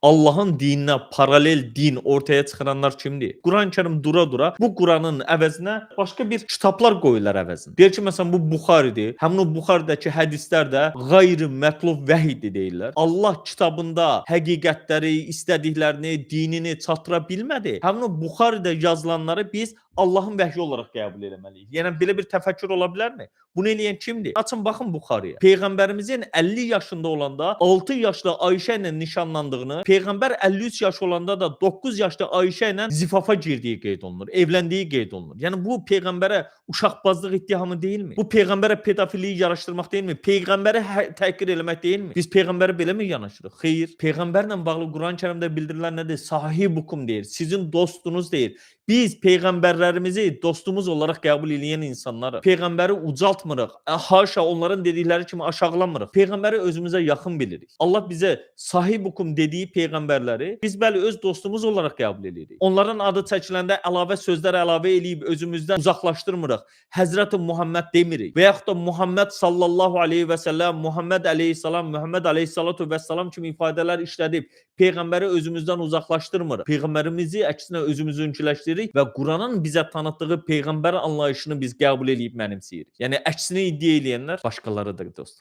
Allahın dininə paralel din ortaya çıxaranlar kimdir? Quran-Kərim dura-dura bu Quranın əvəzinə başqa bir kitablar qoyurlar əvəzinə. Deyir ki, məsələn bu Buxaridir. Həmin o Buxaridəki hədislər də qeyri-mətlub vəhiydir deyirlər. Allah kitabında həqiqətləri, istədiklərini, dinini çatdıra bilmədi. Həmin o Buxaridə yazılanları biz Allahın vəhyi olaraq qəbul etməliyik. Yəni belə bir təfəkkür ola bilərmi? Bunu eləyən kimdir? Açın baxın Buxariyə. Peyğəmbərimizin 50 yaşında olanda 6 yaşlı Ayşə ilə nişanlandığını, Peyğəmbər 53 yaş olanda da 9 yaşlı Ayşə ilə zifafa girdiyi qeyd olunur, evləndiyi qeyd olunur. Yəni bu peyğəmbərə uşaqbazlıq ittihamı deyilmi? Bu peyğəmbərə pedofiliyi yaraşdırmaq deyilmi? Peyğəmbəri təhqir eləmək deyilmi? Biz peyğəmbərə beləmi yanaşırıq? Xeyr. Peyğəmbərlə bağlı Quran-Kərimdə bildirilən nədir? Sahibukum deyir, sizin dostunuz deyir. Biz peyğəmbərlərimizi dostumuz olaraq qəbul edən insanlarıq. Peyğəmbəri ucaltmırıq. Haşa onların dedikləri kimi aşağılamırıq. Peyğəmbəri özümüzə yaxın bilirik. Allah bizə sahibukum dediyi peyğəmbərləri biz bəli öz dostumuz olaraq qəbul edirik. Onların adı çəkiləndə əlavə sözlər əlavə eləyib özümüzdən uzaqlaşdırmırıq. Həzrəti Muhammed demirik. Və yaxud da Muhammed sallallahu aleyhi və səlləm, Muhammed əleyhissalam, Muhammed əleyhissalatu vəssalam kimi ifadələr işlədib peyğəmbəri özümüzdən uzaqlaşdırmırıq. Peyğəmbərimizi əksinə özümüzünküləşdiririk və Quranın bizə tanıtdığı peyğəmbər anlayışını biz qəbul edib mənimsəyirik. Yəni əksini iddia eləyənlər başqalarıdır dost.